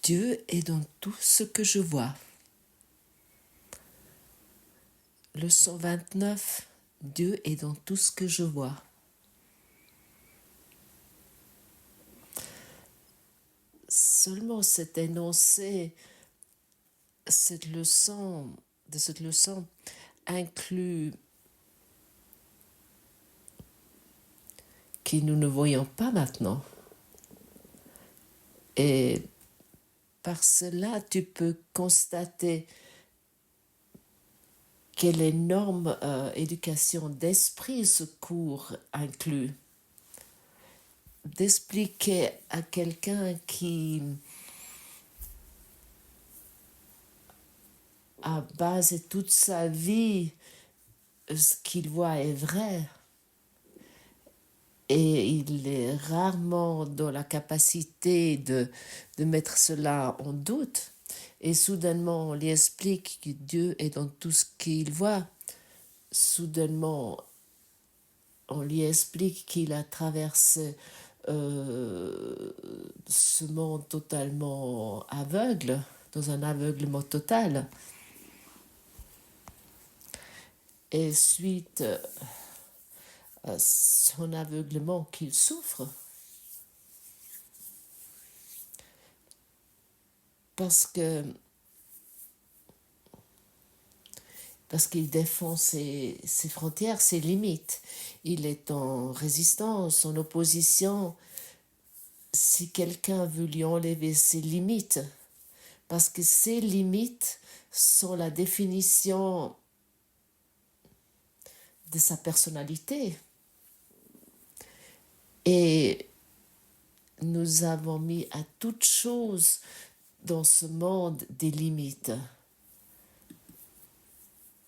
Dieu est dans tout ce que je vois. Leçon 29. Dieu est dans tout ce que je vois. Seulement cet énoncé, de cette leçon inclut que nous ne voyons pas maintenant. Et par cela, tu peux constater quelle énorme éducation d'esprit ce cours inclut. D'expliquer à quelqu'un qui a basé toute sa vie ce qu'il voit est vrai. Et il est rarement dans la capacité de mettre cela en doute. Et soudainement, on lui explique que Dieu est dans tout ce qu'il voit. Soudainement, on lui explique qu'il a traversé ce monde totalement aveugle, dans un aveuglement total. Et suite à son aveuglement qu'il souffre, parce qu'il défend ses frontières, ses limites. Il est en résistance, en opposition. Si quelqu'un veut lui enlever ses limites, parce que ces limites sont la définition de sa personnalité. Et nous avons mis à toute chose dans ce monde des limites.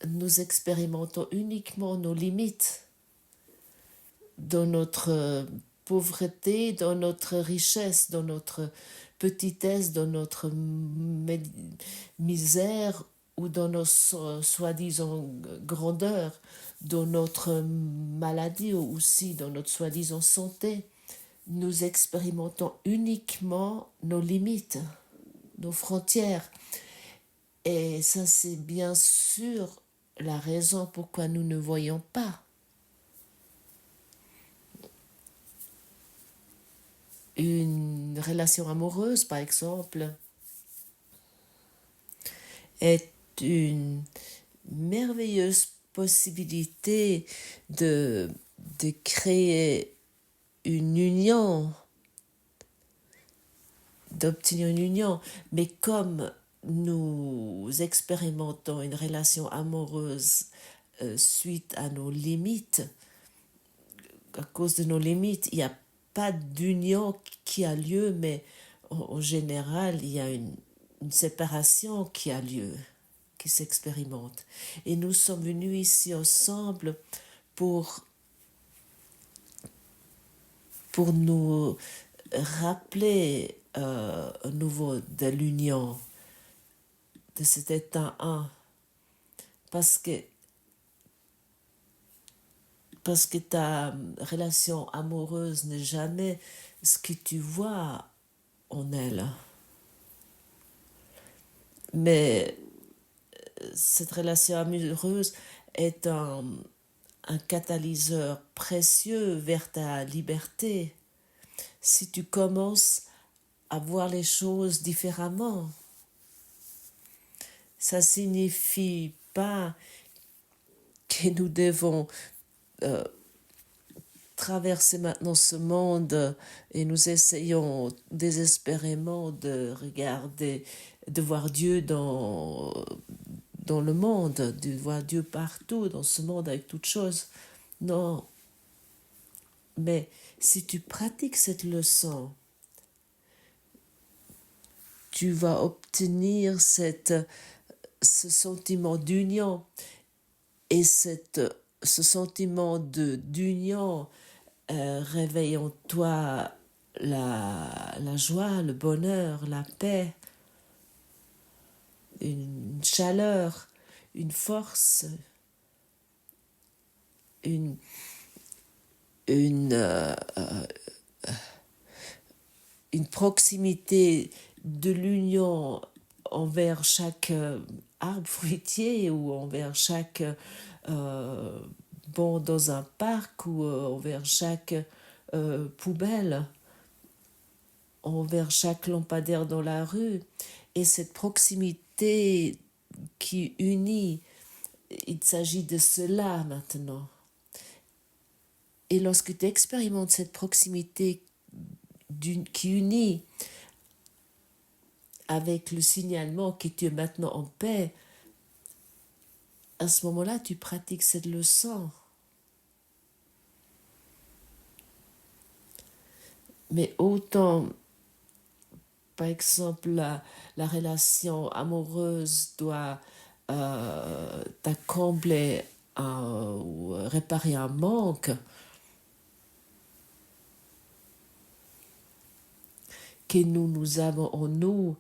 Nous expérimentons uniquement nos limites dans notre pauvreté, dans notre richesse, dans notre petitesse, dans notre misère ou dans nos soi-disant grandeur, dans notre maladie ou aussi dans notre soi-disant santé. Nous expérimentons uniquement nos limites, nos frontières. Et ça, c'est bien sûr la raison pourquoi nous ne voyons pas. Une relation amoureuse, par exemple, est une merveilleuse possibilité de créer une union, d'obtenir une union. Mais comme nous expérimentons une relation amoureuse suite à nos limites, à cause de nos limites, il n'y a pas d'union qui a lieu, mais en général, il y a une séparation qui a lieu, qui s'expérimente. Et nous sommes venus ici ensemble pour nous rappeler à nouveau de l'union, de cet état un, parce que ta relation amoureuse n'est jamais ce que tu vois en elle. Mais cette relation amoureuse est un catalyseur précieux vers ta liberté. Si tu commences à voir les choses différemment, ça signifie pas que nous devons traverser maintenant ce monde et nous essayons désespérément de regarder, de voir Dieu dans le monde, de voir Dieu partout dans ce monde avec toutes choses. Non. Mais si tu pratiques cette leçon, tu vas obtenir ce sentiment d'union. Et ce sentiment d'union réveille en toi la joie, le bonheur, la paix, une chaleur, une force, une proximité de l'union envers chaque arbre fruitier ou envers chaque banc dans un parc ou envers chaque poubelle, envers chaque lampadaire dans la rue. Et cette proximité qui unit, il s'agit de cela maintenant. Et lorsque tu expérimentes cette proximité qui unit avec le signalement que tu es maintenant en paix, à ce moment-là, tu pratiques cette leçon. Mais autant, par exemple, la relation amoureuse doit t'accombler ou réparer un manque que nous avons en nous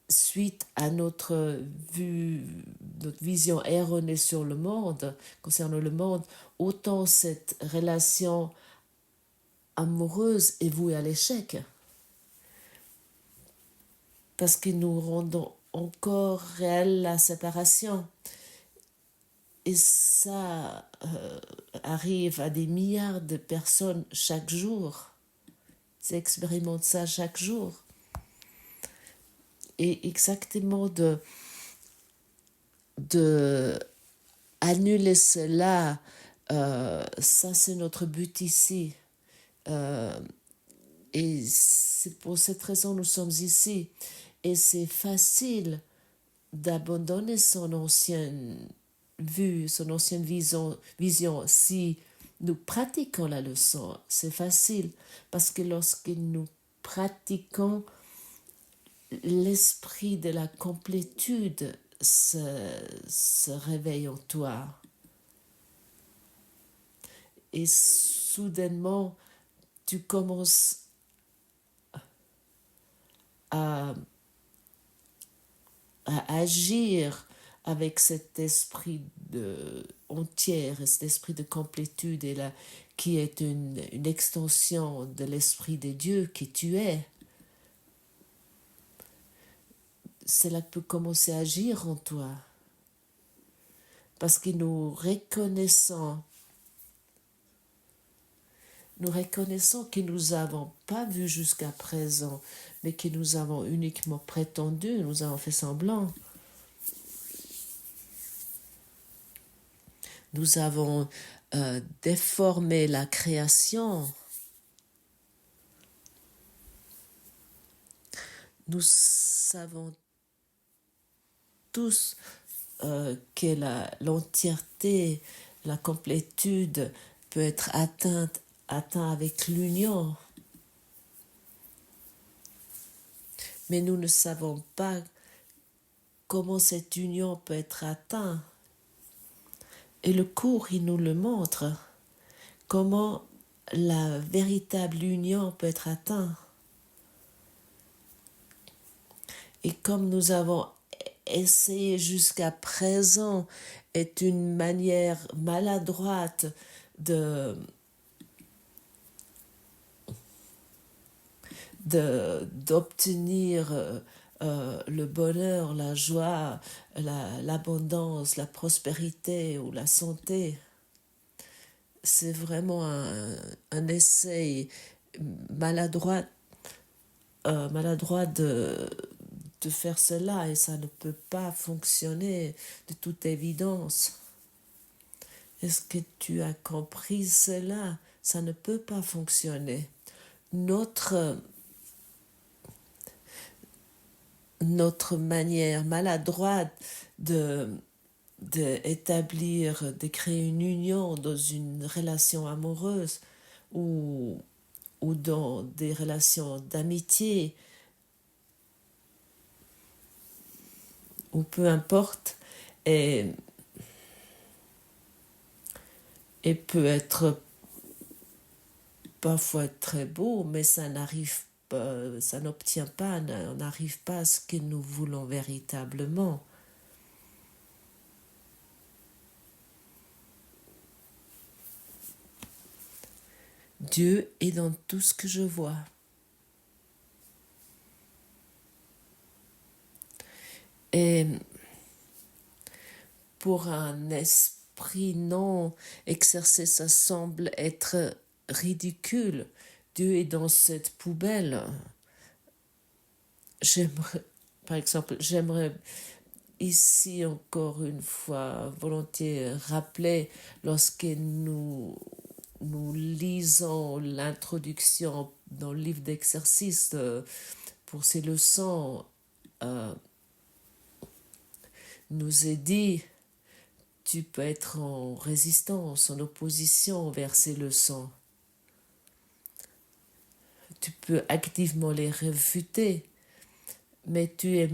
suite à notre vision erronée sur le monde, concernant le monde, autant cette relation amoureuse est vouée à l'échec. Parce que nous rendons encore réelle la séparation. Et ça arrive à des milliards de personnes chaque jour. Ils expérimentent ça chaque jour. Et exactement de annuler cela, ça c'est notre but ici. Et c'est pour cette raison que nous sommes ici. Et c'est facile d'abandonner son ancienne vue, son ancienne vision si nous pratiquons la leçon. C'est facile parce que lorsque nous pratiquons, l'esprit de la complétude se réveille en toi. Et soudainement, tu commences à agir avec cet esprit entier, cet esprit de complétude qui est une extension de l'esprit de Dieu que tu es. Cela peut commencer à agir en toi. Parce que nous reconnaissons que nous n'avons pas vu jusqu'à présent, mais que nous avons uniquement prétendu, nous avons fait semblant. Nous avons déformé la création. Nous savons tous que l'entièreté, la complétude peut être atteint avec l'union. Mais nous ne savons pas comment cette union peut être atteinte. Et le cours, il nous le montre. Comment la véritable union peut être atteinte. Et comme nous avons essayé jusqu'à présent, est une manière maladroite d'obtenir le bonheur, la joie, l'abondance, la prospérité ou la santé. C'est vraiment un essai maladroit de faire cela, et ça ne peut pas fonctionner de toute évidence. Est-ce que tu as compris cela? Ça ne peut pas fonctionner. Notre manière maladroite de créer une union dans une relation amoureuse ou dans des relations d'amitié, ou peu importe, et peut être parfois très beau, mais ça n'obtient pas, on n'arrive pas à ce que nous voulons véritablement. Dieu est dans tout ce que je vois. Et pour un esprit non exercé, ça semble être ridicule. Dieu est dans cette poubelle. Par exemple, j'aimerais ici encore une fois volontiers rappeler, lorsque nous lisons l'introduction dans le livre d'exercice pour ces leçons, nous est dit, tu peux être en résistance, en opposition vers ces leçons. Tu peux activement les réfuter, mais tu es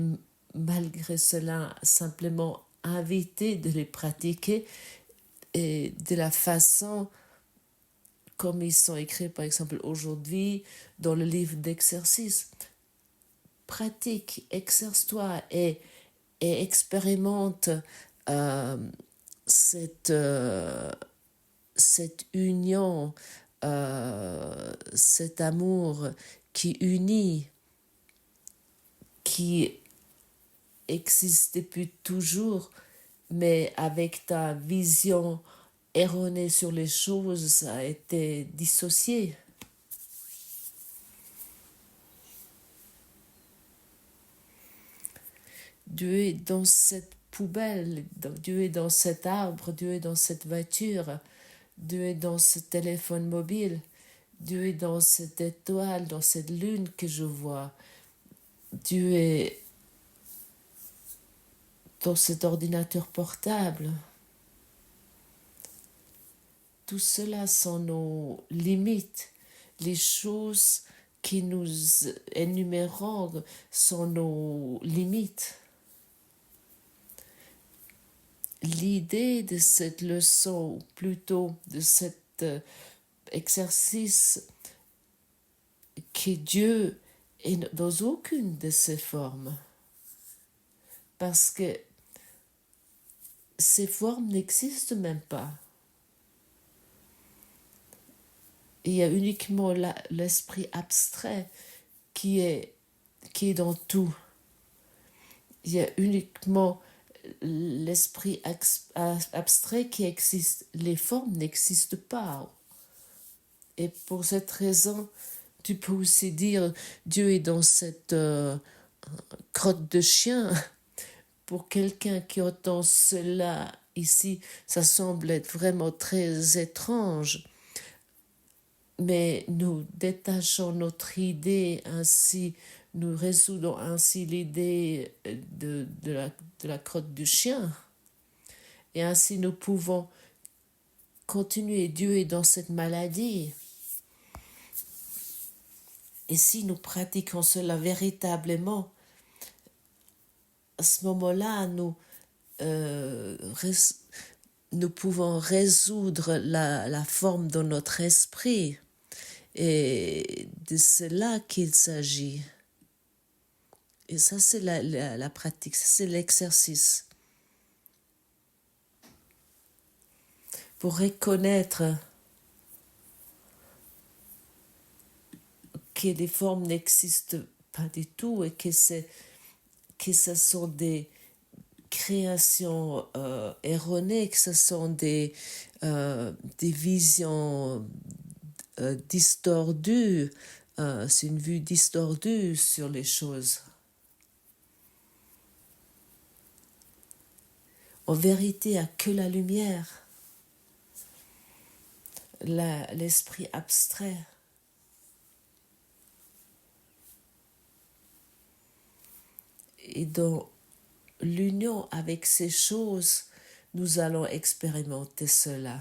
malgré cela simplement invité de les pratiquer et de la façon comme ils sont écrits par exemple aujourd'hui dans le livre d'exercice. Pratique, exerce-toi et expérimente cette union, cet amour qui unit, qui existe depuis toujours, mais avec ta vision erronée sur les choses, ça a été dissocié. Dieu est dans cette poubelle, Dieu est dans cet arbre, Dieu est dans cette voiture, Dieu est dans ce téléphone mobile, Dieu est dans cette étoile, dans cette lune que je vois. Dieu est dans cet ordinateur portable. Tout cela sont nos limites. Les choses qui nous énumérons sont nos limites. L'idée de cette leçon, ou plutôt de cet exercice, que Dieu est dans aucune de ces formes. Parce que ces formes n'existent même pas. Il y a uniquement l'esprit abstrait qui est dans tout. Il y a uniquement l'esprit abstrait qui existe. Les formes n'existent pas. Et pour cette raison, tu peux aussi dire Dieu est dans cette crotte de chien. Pour quelqu'un qui entend cela ici, ça semble être vraiment très étrange. Mais nous détachons notre idée ainsi, nous résoudons ainsi l'idée de la crotte du chien. Et ainsi nous pouvons continuer. Dieu est dans cette maladie. Et si nous pratiquons cela véritablement, à ce moment-là, nous pouvons résoudre la forme dans notre esprit. Et de cela qu'il s'agit. Et ça, c'est la pratique, ça, c'est l'exercice. Pour reconnaître que les formes n'existent pas du tout et que ce sont des créations erronées, que ce sont des visions distordues, c'est une vue distordue sur les choses. En vérité, il n'y a que la lumière, l'esprit abstrait. Et dans l'union avec ces choses, nous allons expérimenter cela.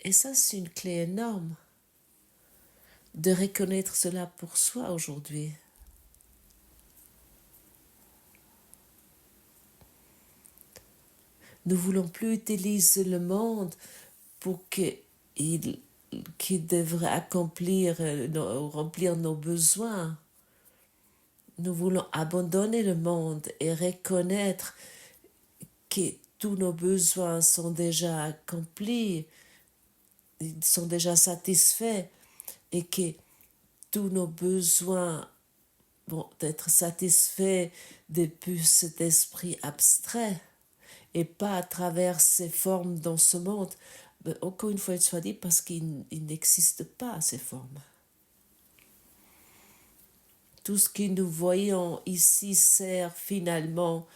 Et ça, c'est une clé énorme de reconnaître cela pour soi aujourd'hui. Nous ne voulons plus utiliser le monde pour qu'il devrait remplir nos besoins. Nous voulons abandonner le monde et reconnaître que tous nos besoins sont déjà accomplis, ils sont déjà satisfaits et que tous nos besoins bon, d'être satisfait depuis cet esprit abstrait et pas à travers ces formes dans ce monde. Mais encore une fois, il soit dit parce qu'il n'existe pas ces formes. Tout ce que nous voyons ici sert finalement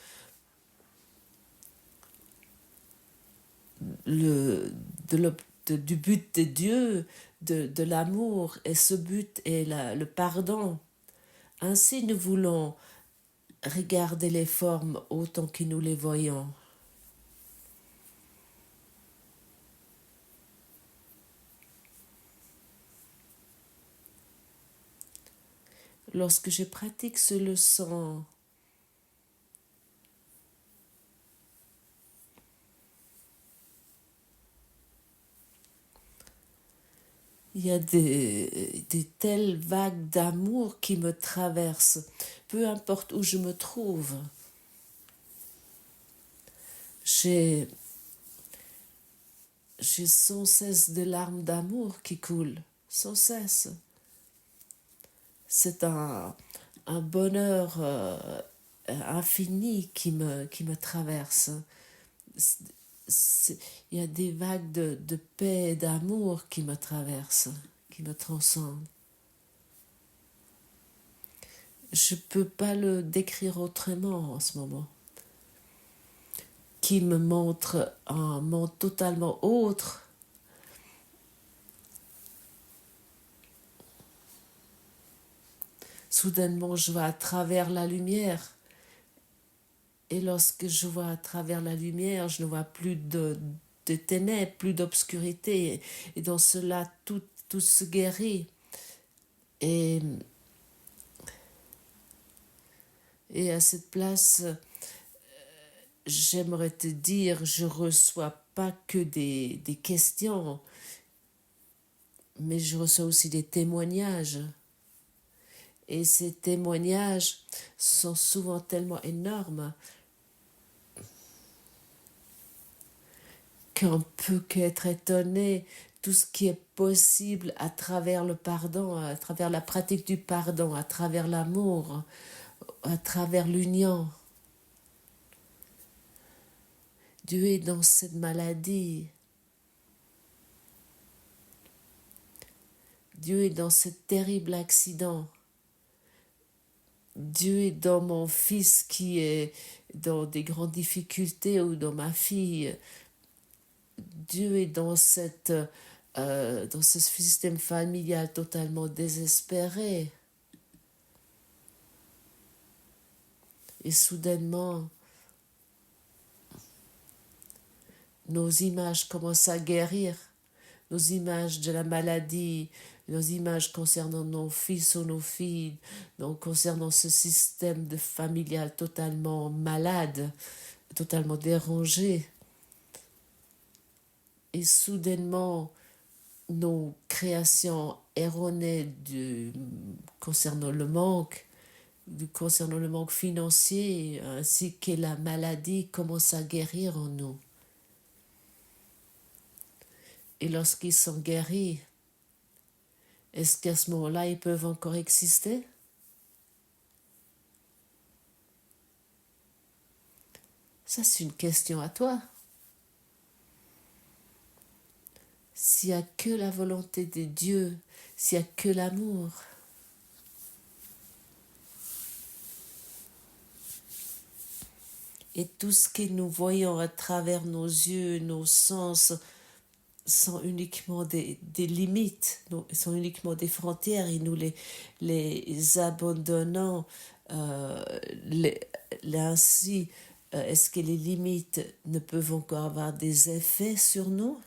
le, du but de Dieu, de l'amour, et ce but est le pardon. Ainsi, nous voulons regarder les formes autant que nous les voyons. Lorsque je pratique ce leçon, il y a des telles vagues d'amour qui me traversent, peu importe où je me trouve. J'ai sans cesse de larmes d'amour qui coulent, sans cesse. C'est un bonheur infini qui me traverse. Il y a des vagues de paix et d'amour qui me traversent, qui me transcendent. Je ne peux pas le décrire autrement en ce moment. Qui me montre un monde totalement autre. Soudainement, je vois à travers la lumière. Et lorsque je vois à travers la lumière, je ne vois plus de ténèbres, plus d'obscurité. Et dans cela, tout se guérit. Et à cette place, j'aimerais te dire, je ne reçois pas que des questions, mais je reçois aussi des témoignages. Et ces témoignages sont souvent tellement énormes qu'on peut qu'être étonné tout ce qui est possible à travers le pardon, à travers la pratique du pardon, à travers l'amour, à travers l'union. Dieu est dans cette maladie. Dieu est dans ce terrible accident. Dieu est dans mon fils qui est dans des grandes difficultés ou dans ma fille. Dieu est dans ce système familial totalement désespéré. Et soudainement, nos images commencent à guérir. Nos images de la maladie, nos images concernant nos fils ou nos filles, donc concernant ce système de familial totalement malade, totalement dérangé. Et soudainement, nos créations erronées concernant le manque financier, ainsi que la maladie commencent à guérir en nous. Et lorsqu'ils sont guéris, est-ce qu'à ce moment-là, ils peuvent encore exister? Ça, c'est une question à toi. S'il n'y a que la volonté de Dieu, s'il n'y a que l'amour, et tout ce que nous voyons à travers nos yeux, nos sens, sont uniquement des limites, sont uniquement des frontières, et nous les abandonnons ainsi. Est-ce que les limites ne peuvent encore avoir des effets sur nous?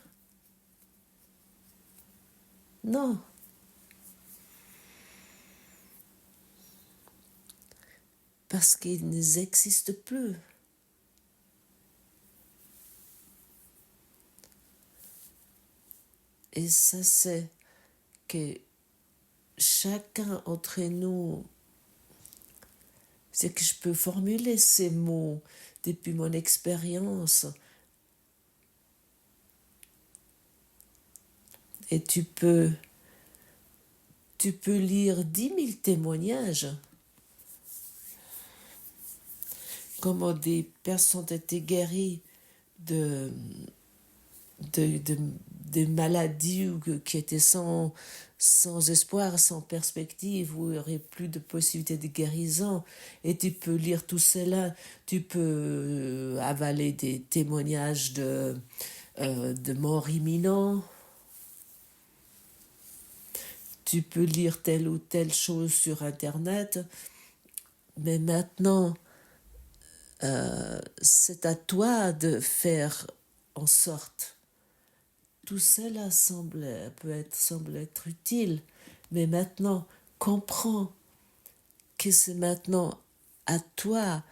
Non. Parce qu'ils n'existent plus. Et ça, c'est que chacun d'entre nous, c'est que je peux formuler ces mots depuis mon expérience. Et tu peux lire 10 000 témoignages comment des personnes étaient guéries de, de, de, de maladies qui étaient sans espoir, sans perspective, où il n'y aurait plus de possibilité de guérison. Et tu peux lire tout cela, tu peux avaler des témoignages de mort imminente, tu peux lire telle ou telle chose sur Internet, mais maintenant, c'est à toi de faire en sorte. Tout cela semble être utile, mais maintenant, comprends que c'est maintenant à toi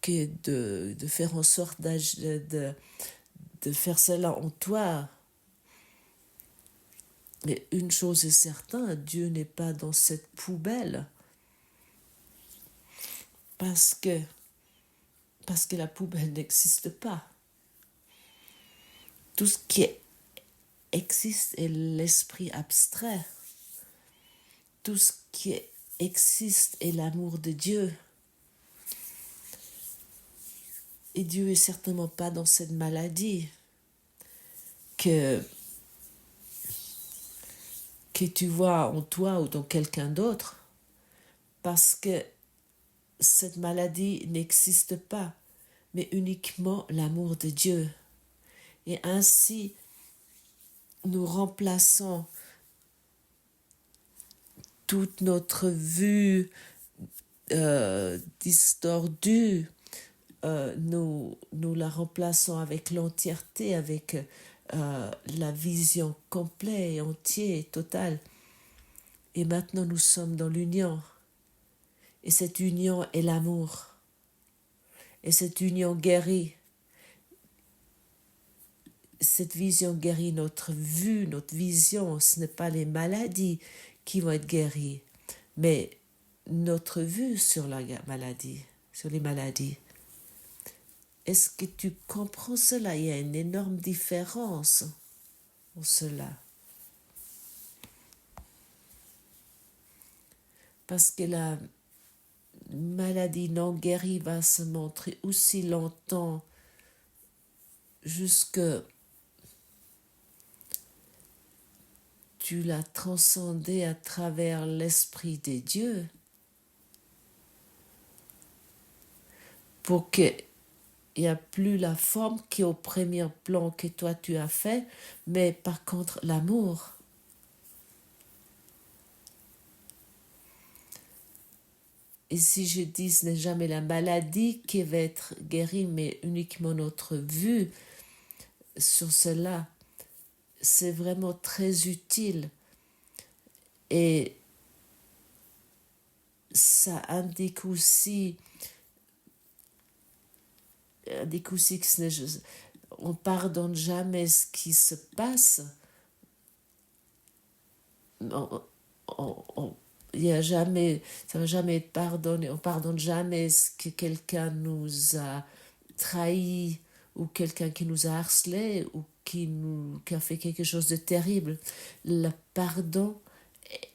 que de faire en sorte de faire cela en toi. Mais une chose est certaine, Dieu n'est pas dans cette poubelle. Parce que la poubelle n'existe pas. Tout ce qui existe est l'esprit abstrait. Tout ce qui existe est l'amour de Dieu. Et Dieu est certainement pas dans cette maladie que tu vois en toi ou dans quelqu'un d'autre, parce que cette maladie n'existe pas, mais uniquement l'amour de Dieu. Et ainsi, nous remplaçons toute notre vue distordue, nous la remplaçons avec l'entièreté, avec la vision complète et entière, totale. Et maintenant, nous sommes dans l'union. Et cette union est l'amour. Et cette union guérit. Cette vision guérit notre vue, notre vision. Ce n'est pas les maladies qui vont être guéries, mais notre vue sur la maladie, sur les maladies. Est-ce que tu comprends cela? Il y a une énorme différence en cela. Parce que la maladie non guérie va se montrer aussi longtemps jusque tu l'as transcendée à travers l'Esprit des dieux pour qu'il n'y a plus la forme qui est au premier plan que toi tu as fait, mais par contre l'amour. Et si je dis ce n'est jamais la maladie qui va être guérie, mais uniquement notre vue sur cela, c'est vraiment très utile. Et ça indique aussi que on pardonne jamais ce qui se passe. Il y a jamais, ça va jamais être pardonné. On pardonne jamais ce que quelqu'un nous a trahi ou quelqu'un qui nous a harcelé ou qui a fait quelque chose de terrible. Le pardon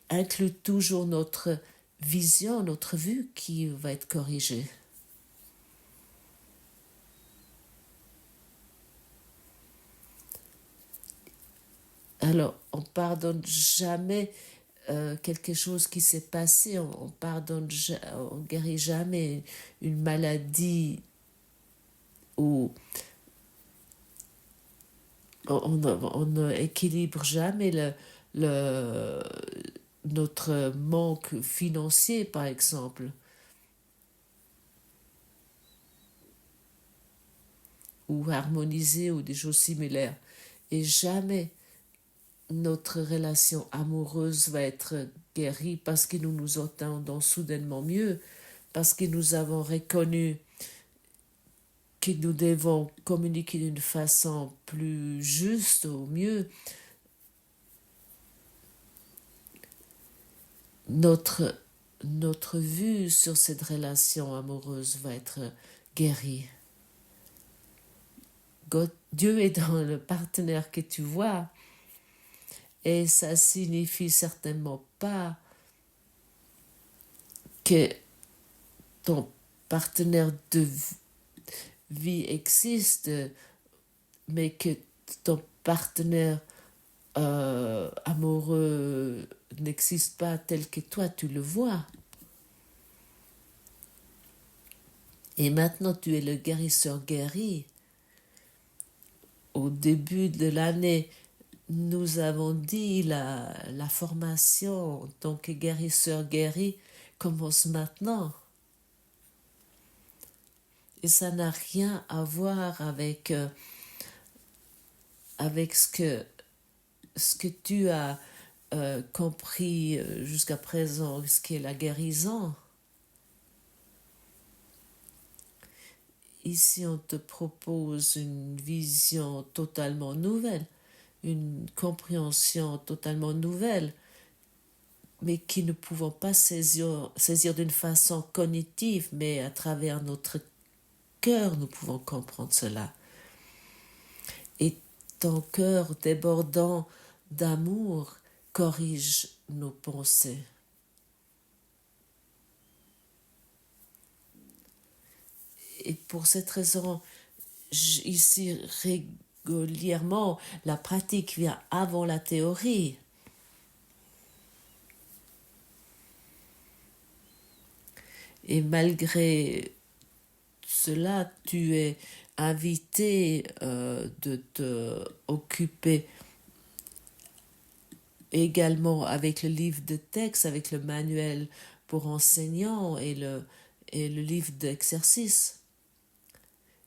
inclut toujours notre vision, notre vue qui va être corrigée. Alors, on pardonne jamais quelque chose qui s'est passé, on guérit jamais une maladie ou on ne équilibre jamais notre manque financier, par exemple, ou harmoniser ou des choses similaires. Et jamais notre relation amoureuse va être guérie parce que nous nous entendons soudainement mieux, parce que nous avons reconnu que nous devons communiquer d'une façon plus juste ou mieux. Notre vue sur cette relation amoureuse va être guérie. Dieu est dans le partenaire que tu vois. Et ça signifie certainement pas que ton partenaire vie existe, mais que ton partenaire amoureux n'existe pas tel que toi tu le vois. Et maintenant tu es le guérisseur guéri. Au début de l'année, nous avons dit la formation en tant que guérisseur guéri commence maintenant. Et ça n'a rien à voir avec ce que tu as compris jusqu'à présent, ce qui est la guérison. Ici, on te propose une vision totalement nouvelle, une compréhension totalement nouvelle, mais qui ne pouvons pas saisir d'une façon cognitive, mais à travers notre cœur, nous pouvons comprendre cela. Et ton cœur débordant d'amour corrige nos pensées. Et pour cette raison, ici régulièrement, la pratique vient avant la théorie. Et malgré cela, tu es invité de te occuper également avec le livre de texte, avec le manuel pour enseignants et le livre d'exercice.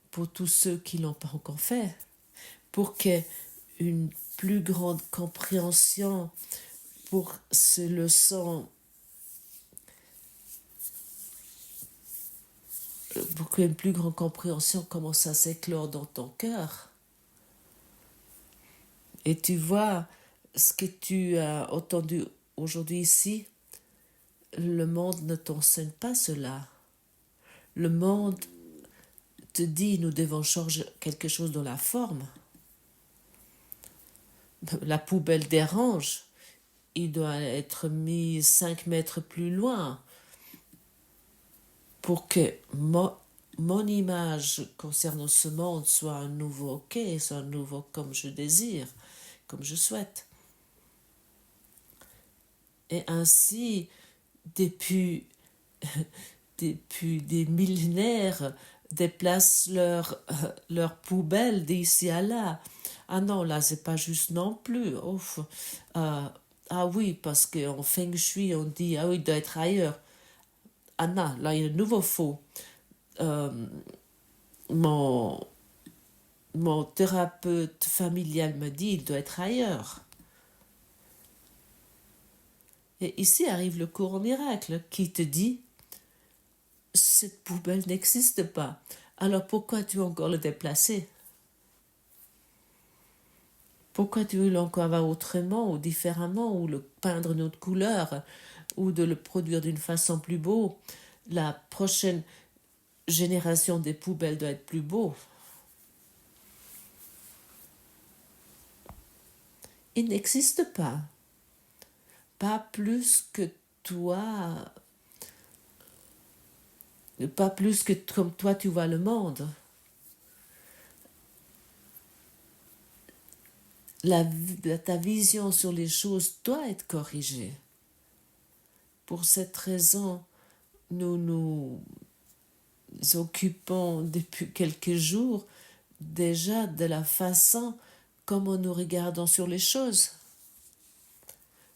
Pour tous ceux qui ne l'ont pas encore fait, pour qu'il y ait une plus grande compréhension pour ces leçons, pour qu'il y ait une plus grande compréhension comment ça s'éclore dans ton cœur. Et tu vois, ce que tu as entendu aujourd'hui ici, le monde ne t'enseigne pas cela. Le monde te dit nous devons changer quelque chose dans la forme. La poubelle dérange. Il doit être mis 5 mètres plus loin pour que mon image concernant ce monde soit un nouveau ok, soit un nouveau comme je désire, comme je souhaite. Et ainsi, depuis des millénaires, déplacent leur poubelle d'ici à là. Ah non, là, c'est pas juste non plus. Ah oui, parce qu'en Feng Shui, on dit, ah oui, il doit être ailleurs. Ah non, là, il y a un nouveau faux. Mon thérapeute familial me dit, il doit être ailleurs. Et ici arrive le cours au miracle qui te dit, cette poubelle n'existe pas. Alors pourquoi tu veux encore le déplacer? Pourquoi tu veux encore avoir autrement ou différemment, ou le peindre d'une autre couleur, ou de le produire d'une façon plus beau? La prochaine génération des poubelles doit être plus beau. Il n'existe pas. Pas plus que toi, pas plus que comme toi tu vois le monde. Ta vision sur les choses doit être corrigée. Pour cette raison, nous nous occupons depuis quelques jours déjà de la façon comment nous regardons sur les choses.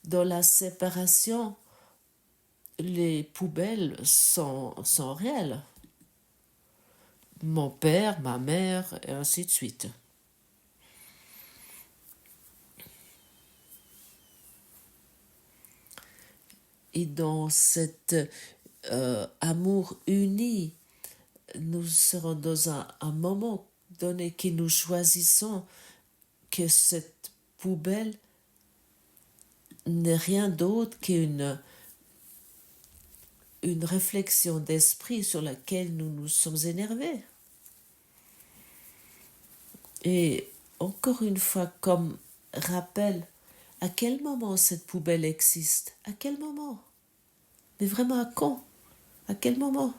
Dans la séparation, les poubelles sont réelles. Mon père, ma mère, et ainsi de suite. Et dans cet amour uni, nous serons dans un moment donné que nous choisissons que cette poubelle n'est rien d'autre qu'une réflexion d'esprit sur laquelle nous nous sommes énervés. Et encore une fois, comme rappel, à quel moment cette poubelle existe? À quel moment? Mais vraiment à quand? À quel moment?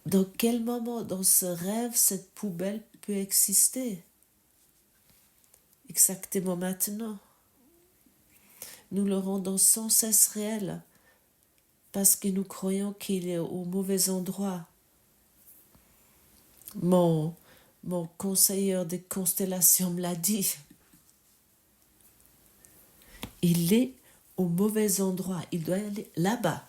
dans quel moment dans ce rêve cette poubelle peut exister? Exactement maintenant. Nous le rendons sans cesse réel parce que nous croyons qu'il est au mauvais endroit. Mon conseiller des constellations me l'a dit. Il est au mauvais endroit. Il doit aller là-bas.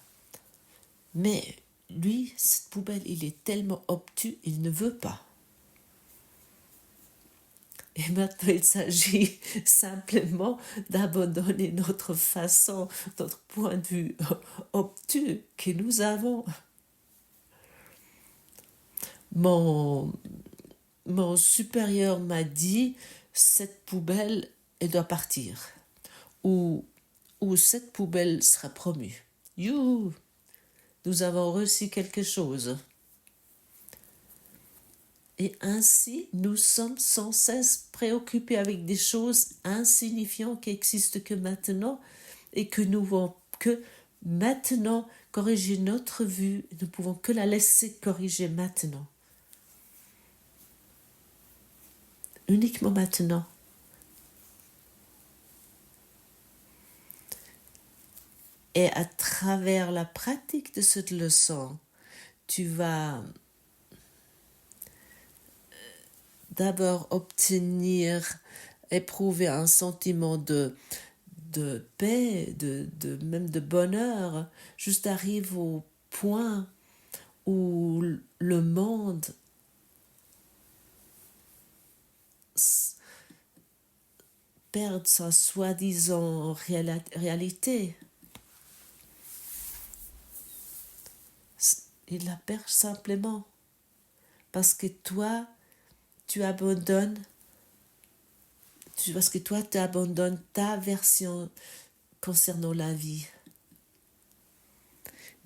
Mais lui, cette poubelle, il est tellement obtus, il ne veut pas. Et maintenant, il s'agit simplement d'abandonner notre façon, notre point de vue obtus que nous avons. Mon supérieur m'a dit, cette poubelle, elle doit partir. Ou cette poubelle sera promue. Youhou! Nous avons reçu quelque chose. Et ainsi, nous sommes sans cesse préoccupés avec des choses insignifiantes qui existent que maintenant et que nous pouvons que maintenant corriger notre vue. Nous pouvons que la laisser corriger maintenant. Uniquement maintenant. Et à travers la pratique de cette leçon, tu vas d'abord éprouver un sentiment de paix, même de bonheur. Juste arrive au point où le monde perd sa soi-disant réalité. Il la perd simplement parce que toi, tu abandonnes ta version concernant la vie.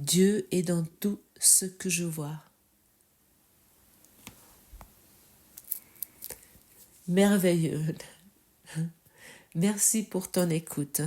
Dieu est dans tout ce que je vois. Merveilleux. Merci pour ton écoute.